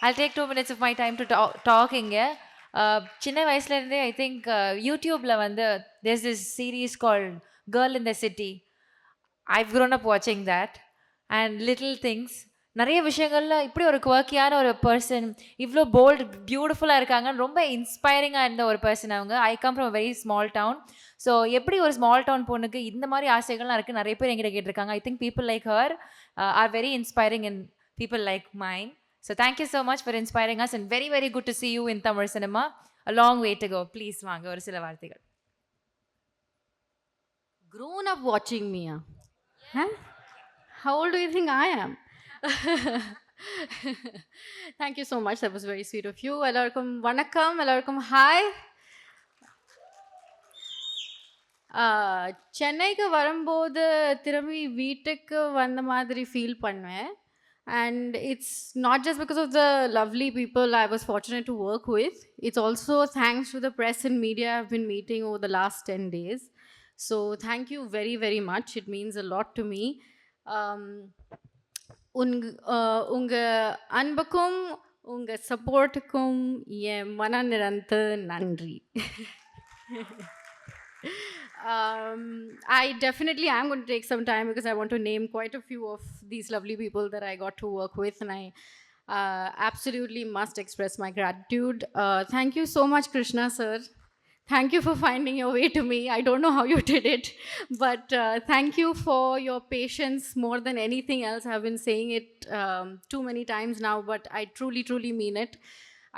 I'll take 2 minutes of my time to talk இங்க. சின்ன வயசுலேருந்தே ஐ திங்க் யூடியூப்ல வந்து there's this series called Girl in the City. I've grown up watching that and little things. நிறைய விஷயங்கள்ல இப்படி ஒரு குவர்க்கியான ஒரு பர்சன் இவ்வளோ போல்டு பியூட்டிஃபுல்லாக இருக்காங்கன்னு ரொம்ப இன்ஸ்பைரிங்காக இருந்த ஒரு பர்சன் அவங்க. I come from very small town. So எப்படி ஒரு ஸ்மால் டவுன் பொண்ணுக்கு இந்த மாதிரி ஆசைகள்லாம் இருக்குது நிறைய பேர் எங்கிட்ட கேட்டிருக்காங்க. I think people like her are very inspiring and people like mine. So thank you so much for inspiring us and very very good to see you in Tamil cinema. A long way to go. Please வாங்க ஒரு சில வார்த்தைகள். Grown up watching me. Huh? How old do you think I am? Thank you so much. That was very sweet of you. Ellarkum vanakkam, ellarkum hi. சென்னைக்கு வரும்போது திரும்பி வீட்டுக்கு வந்த மாதிரி ஃபீல் பண்ணுவேன். And it's not just because of the lovely people I was fortunate to work with. It's also thanks to the press and media I've been meeting over the last 10 days. So thank you very, very much. It means a lot to me. உங்க அன்புக்கும் உங்க சப்போர்ட்டுக்கும் என் மன நிறந்த நன்றி. I definitely am going to take some time because I want to name quite a few of these lovely people that I got to work with, and I absolutely must express my gratitude. Thank you so much, Krishna sir. Thank you for finding your way to me. I don't know how you did it, but thank you for your patience more than anything else. I've been saying it too many times now, but I truly, truly mean it.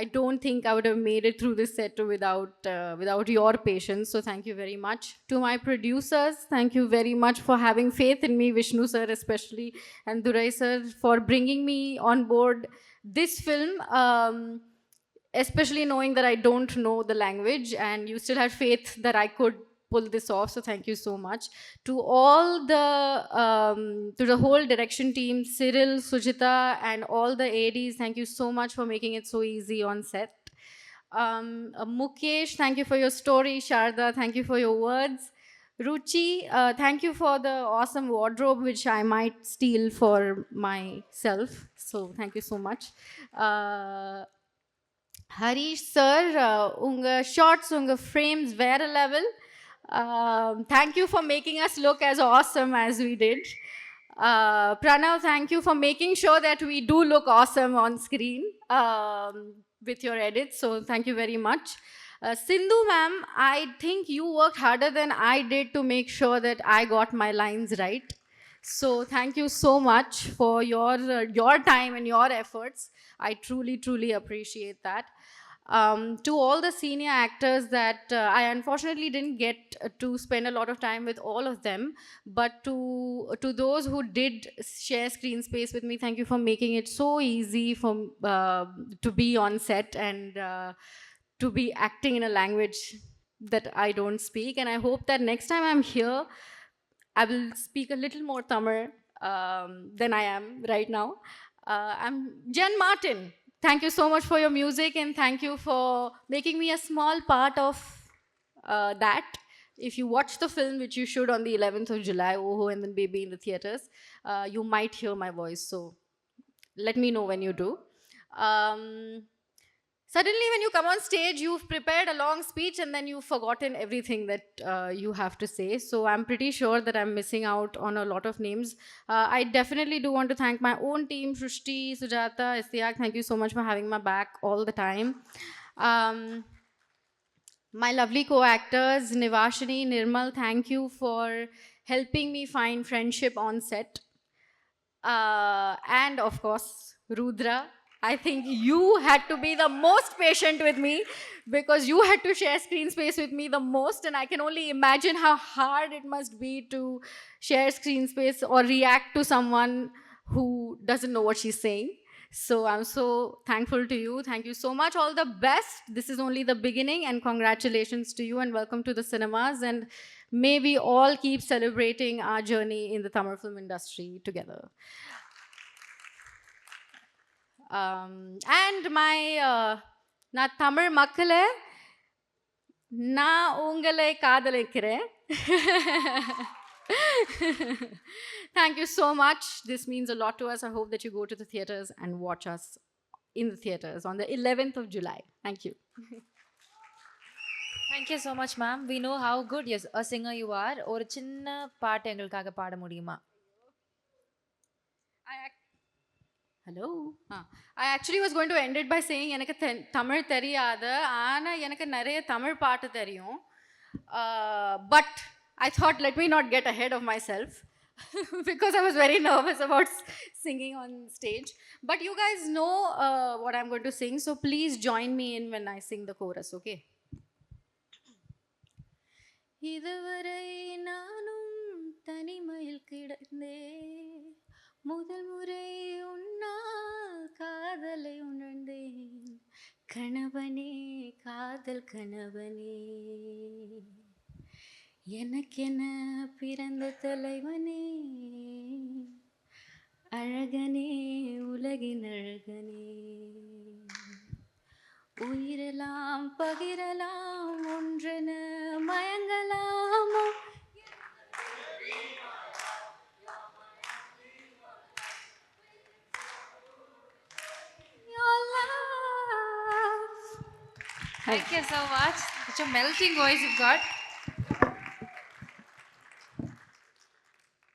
I don't think I would have made it through this set without your patience. So thank you very much. To my producers, thank you very much for having faith in me, Vishnu sir especially, and Durai sir for bringing me on board this film. Especially knowing that I don't know the language and you still had faith that I could pull this off. So thank you so much. To the whole direction team, Cyril, Sujita, and all the ADs, thank you so much for making it so easy on set. Mukesh, thank you for your story. Sharda, thank you for your words. Ruchi, thank you for the awesome wardrobe, which I might steal for myself. So thank you so much. Harish sir, unga shots, unga frames வேற level. Thank you for making us look as awesome as we did. Pranav, thank you for making sure that we do look awesome on screen with your edits. So thank you very much. Sindhu ma'am, I think you worked harder than I did to make sure that I got my lines right. So thank you so much for your time and your efforts. I truly, truly appreciate that. To all the senior actors that I unfortunately didn't get to spend a lot of time with all of them, but to those who did share screen space with me, thank you for making it so easy for to be on set and to be acting in a language that I don't speak. And I hope that next time I'm here, I will speak a little more Tamil than I am right now. I'm Jen Martin. Thank you so much for your music and thank you for making me a small part of that. If you watch the film, which you should on the 11th of July, Oho and then Baby in the theaters, you might hear my voice. So let me know when you do. Suddenly, when you come on stage, you've prepared a long speech and then you've forgotten everything that you have to say. So I'm pretty sure that I'm missing out on a lot of names. I definitely do want to thank my own team, Shrishti, Sujata, Istiaq. Thank you so much for having my back all the time. My lovely co-actors, Nivashini, Nirmal, thank you for helping me find friendship on set. And of course, Rudra. I think you had to be the most patient with me because you had to share screen space with me the most, and I can only imagine how hard it must be to share screen space or react to someone who doesn't know what she's saying. So I'm so thankful to you. Thank you so much. All the best. This is only the beginning, and congratulations to you and welcome to the cinemas, and may we all keep celebrating our journey in the Tamil film industry together. And my நான் தமிழ் மக்களே நான் உங்களை காதலிக்கிறேன். Thank you so much. This means a lot to us. I hope that you go to the theaters and watch us in the theatres on the 11th of July. Thank you. Thank you so much, ma'am. We know how good a singer you are. ஒரு சின்ன பாட்டு எங்களுக்காக பாட முடியுமா? Hello. I actually was going to end it by saying எனக்கு தமிழ் தெரியாது, ஆனா எனக்கு நிறைய தமிழ் பாட்டு தெரியும். But I thought let me not get ahead of myself because I was very nervous about singing on stage. But you guys know what I'm going to sing, so please join me in when I sing the chorus, okay? இதுவரை நானும் தனிமையில் கிடந்தே முதல் முறை உன்னால் காதலை உணர்ந்தேன் கணவனே காதல் கணவனே எனக்கென பிறந்த தலைவனே அழகனே உலகின் அழகனே உயிரெல்லாம் பகிரலாம் ஒன்றென மயங்கலாமோ Thank you so much. Such a melting voice you've got.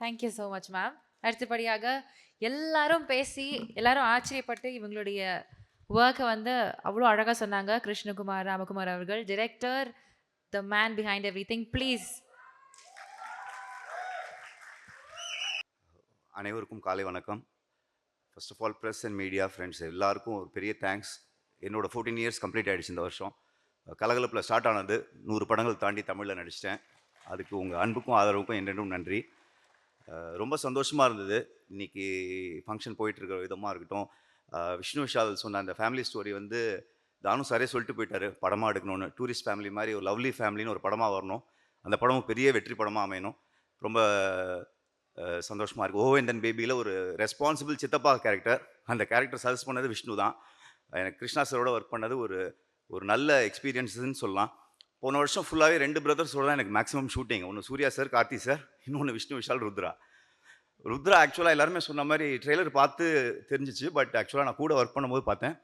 Thank you so much, ma'am. அடுத்தபடியாக எல்லாரும் பேசி எல்லாரும் ஆச்சரியப்பட்டு இவங்களுடைய ஒர்க்கை வந்து அவ்வளோ அழகாக சொன்னாங்க. கிருஷ்ணகுமார் ராமகுமார் அவர்கள், director, the man behind everything. Please. அனைவருக்கும் காலை வணக்கம். First of all press and media friends எல்லாருக்கும் ஒரு பெரிய தேங்க்ஸ். என்னோட 14 இயர்ஸ் கம்ப்ளீட் ஆகிடுச்சு இந்த வருஷம். கலகலப்பில் ஸ்டார்ட் ஆனது 100 படங்கள் தாண்டி தமிழில் நடிச்சிட்டேன். அதுக்கு உங்கள் அன்புக்கும் ஆதரவுக்கும் என்றென்றும் நன்றி. ரொம்ப சந்தோஷமாக இருந்தது. இன்றைக்கி ஃபங்க்ஷன் போயிட்டுருக்கிற விதமாக இருக்கட்டும். விஷ்ணு விஷால் சொன்ன அந்த ஃபேமிலி ஸ்டோரி வந்து தானும் சாரே சொல்லிட்டு போயிட்டார், படமாக எடுக்கணும்னு. டூரிஸ்ட் ஃபேமிலி மாதிரி ஒரு லவ்லி ஃபேமிலின்னு ஒரு படமாக வரணும். அந்த படமும் பெரிய வெற்றி படமாக அமையணும். ரொம்ப சந்தோஷமாக இருக்குது. ஓவேந்தன் பேபியில் ஒரு ரெஸ்பான்சிபிள் சித்தப்பா கேரக்டர். அந்த கேரக்டர் சஜஸ்ட் பண்ணது விஷ்ணு தான். எனக்கு கிருஷ்ணா சாரோட ஒர்க் பண்ணது ஒரு நல்ல எக்ஸ்பீரியன்ஸுன்னு சொல்லலாம். போன வருஷம் ஃபுல்லாகவே 2 பிரதர்ஸோட தான் எனக்கு மேக்ஸிமம் ஷூட்டிங். ஒன்று சூர்யா சார், கார்த்தி சார், இன்னொன்று விஷ்ணு விஷால், ருத்ரா ஆக்சுவலாக எல்லாருமே சொன்ன மாதிரி ட்ரெய்லர் பார்த்து தெரிஞ்சிச்சு. பட் ஆக்சுவலாக நான் கூட ஒர்க் பண்ணும்போது பார்த்தேன்,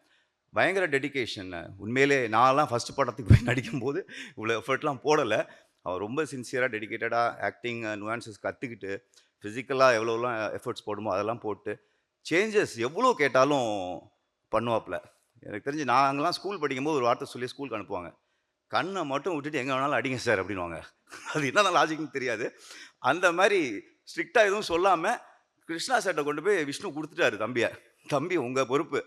பயங்கர டெடிக்கேஷன். உண்மையிலே நான்லாம் ஃபஸ்ட்டு படத்துக்கு போய் நடிக்கும்போது இவ்வளோ எஃபர்ட்லாம் போடலை. அவர் ரொம்ப சின்சியராக டெடிக்கேட்டடாக ஆக்டிங் நுவான்சஸ் கற்றுக்கிட்டு ஃபிசிக்கலாக எவ்வளோலாம் எஃபர்ட்ஸ் போடுமோ அதெல்லாம் போட்டு சேஞ்சஸ் எவ்வளோ கேட்டாலும் பண்ணுவாப்பில். எனக்கு தெரிஞ்சு நாங்களாம் ஸ்கூல் படிக்கும்போது ஒரு வார்த்தை சொல்லி ஸ்கூலுக்கு அனுப்புவாங்க, கண்ணை மட்டும் விட்டுட்டு எங்கே வேணாலும் அடிங்க சார் அப்படின்வாங்க. அது என்ன லாஜிக்னு தெரியாது. அந்த மாதிரி ஸ்ட்ரிக்டாக எதுவும் சொல்லாமல் கிருஷ்ணா சார்ட்டை கொண்டு போய் விஷ்ணு கொடுத்துட்டாரு தம்பியை. தம்பி உங்கள் பொறுப்பு,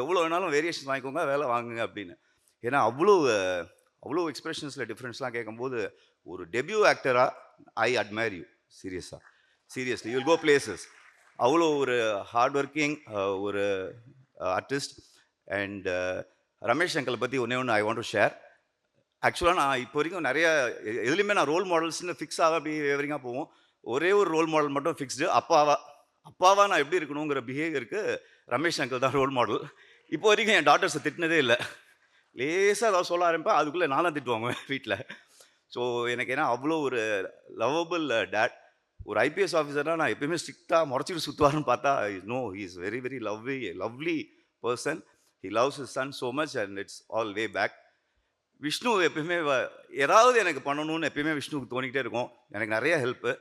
எவ்வளோ வேணாலும் வேரியேஷன் வாங்கிக்கோங்க, வேலை வாங்குங்க அப்படின்னு. ஏன்னா அவ்வளோ எக்ஸ்பிரஷன்ஸில் டிஃப்ரென்ஸ்லாம் கேட்கும்போது ஒரு டெபியூ ஆக்டராக I admire you. Seriously you will go places. அவ்வளோ ஒரு ஹார்ட் ஒர்க்கிங் ஒரு ஆர்டிஸ்ட். அண்ட் ரமேஷ் அங்கிளை பற்றி ஒன்று ஐ வாண்ட் டு ஷேர். ஆக்சுவலாக நான் இப்போ வரைக்கும் நிறைய எதுலேயுமே நான் ரோல் மாடல்ஸ்னு ஃபிக்ஸ் ஆக அப்படி எவரிங்காக போவோம். ஒரே ஒரு ரோல் மாடல் மட்டும் ஃபிக்ஸ்டு, அப்பாவா நான் எப்படி இருக்கணுங்கிற பிஹேவியருக்கு ரமேஷ் அங்கிள் தான் ரோல் மாடல். இப்போ வரைக்கும் என் டாட்டர்ஸை திட்டினதே இல்லை. லேசாக ஏதாவது சொல்ல ஆரம்பிப்பேன், அதுக்குள்ளே நானும் திட்டுவாங்க வீட்டில். ஸோ எனக்கு ஏன்னா அவ்வளோ ஒரு லவபிள் டேட். ஒரு ஐபிஎஸ் ஆஃபீஸர்னால் நான் எப்பயுமே ஸ்ட்ரிக்டாக முறைச்சிட்டு சுற்றுவாருன்னு பார்த்தா no, he is very very lovely person. He loves his son so much and it's all way back. Vishnu எப்பயுமே ஏதாவது எனக்கு பண்ணணும்னு எப்பயுமே விஷ்ணுக்கு தோணிக்கிட்டே இருக்கும். எனக்கு நிறைய help.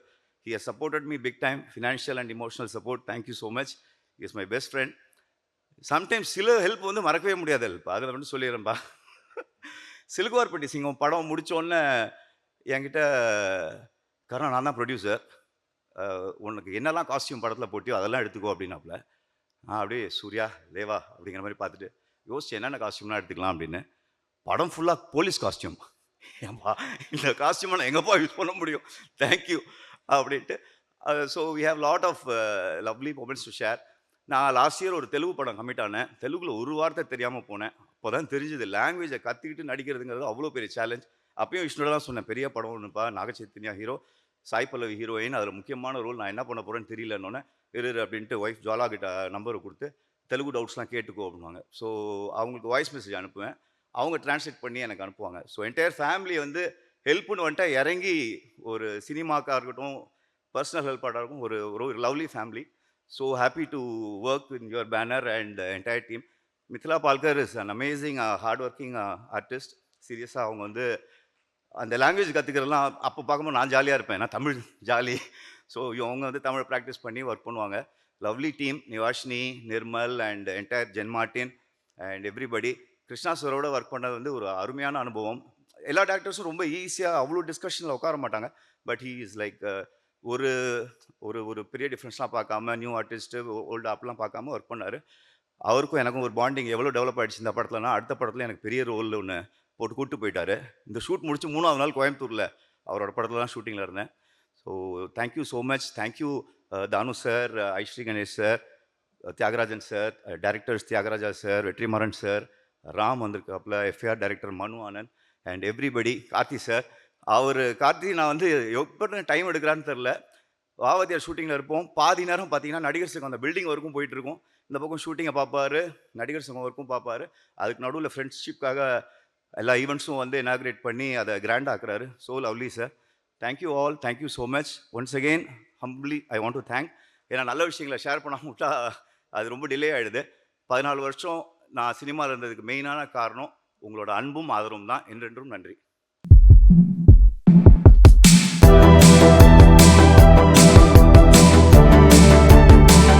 He has supported me big time, financial and emotional support. Thank you so much. He is my best friend. Sometimes சில help வந்து மறக்கவே முடியாத ஹெல்ப், அதில் மட்டும் சொல்லிடுறேன்ப்பா. சிலுக்குவார்பட்டி சிங்கம் படம் முடித்தோடனே என்கிட்ட கருணா, நான் தான் ப்ரொடியூசர், உனக்கு என்னெல்லாம் காஸ்டியூம் படத்தில் போட்டியோ அதெல்லாம் எடுத்துக்கோ அப்படின்னாப்புல. அப்படியே சூர்யா தேவா அப்படிங்கிற மாதிரி பார்த்துட்டு யோசிச்சு என்னென்ன காஸ்டியூம்லாம் எடுத்துக்கலாம் அப்படின்னு. படம் ஃபுல்லாக போலீஸ் காஸ்டியூம். ஏன்பா இந்த காஸ்டியூமை நான் எங்கேப்பா யூஸ் பண்ண முடியும், தேங்க்யூ அப்படின்ட்டு. So we have lot of lovely moments to share. நான் லாஸ்ட் இயர் ஒரு தெலுங்கு படம் கமிட் ஆனேன். தெலுங்கில் ஒரு வார்த்தை தெரியாமல் போனேன். அப்போ தான் தெரிஞ்சுது லாங்குவேஜை கற்றுக்கிட்டு நடிக்கிறதுங்கிறது அவ்வளோ பெரிய சேலஞ்ச். அப்பயும் விஷ்ணுவோட தான் சொன்னேன், பெரிய படம் ஒன்றுப்பா, நாகச்சைத்தன்யா ஹீரோ, சாய் பல்லவி ஹீரோயின், அதில் முக்கியமான ரோல், நான் என்ன பண்ண போகிறேன்னு தெரியலன்னொன்னே இரு அப்படின்ட்டு ஒய்ஃப் ஜுவாலா கிட்ட நம்பரை கொடுத்து தெலுங்கு டவுட்ஸ்லாம் கேட்டுக்கோ அப்படின்வாங்க. ஸோ அவங்களுக்கு வாய்ஸ் மெசேஜ் அனுப்புவேன், அவங்க டிரான்ஸ்லேட் பண்ணி எனக்கு அனுப்புவாங்க. ஸோ என்டையர் ஃபேமிலி வந்து ஹெல்ப்னு வந்துட்டு இறங்கி ஒரு சினிமாக்காக இருக்கட்டும், பர்சனல் ஹெல்ப்பாக இருக்கும், ஒரு lovely family. So happy to work in your banner and entire team. Mithila Palkar is an amazing hard working artist. சீரியஸாக அவங்க வந்து அந்த லாங்குவேஜ் கற்றுக்கிறதுலாம் அப்போ பார்க்கும்போது நான் ஜாலியாக இருப்பேன். நான் தமிழ் ஜாலி. ஸோ இவங்க வந்து தமிழ் ப்ராக்டிஸ் பண்ணி ஒர்க் பண்ணுவாங்க. Lovely team Nivashini, Nirmal and entire Jen Martin and everybody. Krishna சாரோட ஒர்க் பண்ணது வந்து ஒரு அருமையான அனுபவம். எல்லா டேரக்டர்ஸும் ரொம்ப ஈஸியாக அவ்வளோ டிஸ்கஷனில் உட்கார மாட்டாங்க. பட் ஹீ இஸ் லைக் ஒரு ஒரு ஒரு பெரிய டிஃப்ரென்ஸ்லாம் பார்க்காம, நியூ ஆர்டிஸ்ட்டு, ஓல்டு ஆப்லாம் பார்க்காம ஒர்க் பண்ணார். அவருக்கும் எனக்கும் ஒரு பாண்டிங் எவ்வளோ டெவலப் ஆயிடுச்சு இந்த படத்துலனா, அடுத்த படத்துல எனக்கு பெரிய ரோல் ஒன்று போட்டு கூட்டு போயிட்டாரு. இந்த ஷூட் முடிச்சு 3வது நாள் கோயம்புத்தூர்ல அவரோட படத்துல தான் ஷூட்டிங்ல இருந்தேன். So thank you so much. Thank you Thanu sir, Ishari Ganesh sir, Thiagarajan sir, directors Thiagaraja sir, Vetrimaaran sir, Ram வந்திருக்காப்புல, FIR director Manu Anand and everybody. Karthi sir, Karthi நான் வந்து எப்போ டைம் எடுக்கிறான்னு தெரில. வாவதியார் ஷூட்டிங்கில் இருப்போம். பாதி நேரம் பார்த்தீங்கன்னா நடிகர் சங்கம் அந்த பில்டிங் வரைக்கும் போயிட்டு இருக்கும். இந்த பக்கம் ஷூட்டிங்கை பார்ப்பாரு, நடிகர் சங்கம் வரைக்கும் பார்ப்பாரு. அதுக்கு நடுவில் ஃப்ரெண்ட்ஷிப்காக எல்லா ஈவெண்ட்ஸும் வந்து இனாக்ரேட் பண்ணி அதை கிராண்ட் ஆக்குறாரு. So lovely sir. Thank you all. Thank you so much. Once again humbly I want to thank. ஏன்னா நல்ல விஷயங்களை ஷேர் பண்ணாமல் விட்டா அது ரொம்ப டிலே ஆகிடுது. 14 வருஷம் நான் சினிமாவில் இருந்ததுக்கு மெயினான காரணம் உங்களோட அன்பும் ஆதரவும் தான். என்றென்றும் நன்றி.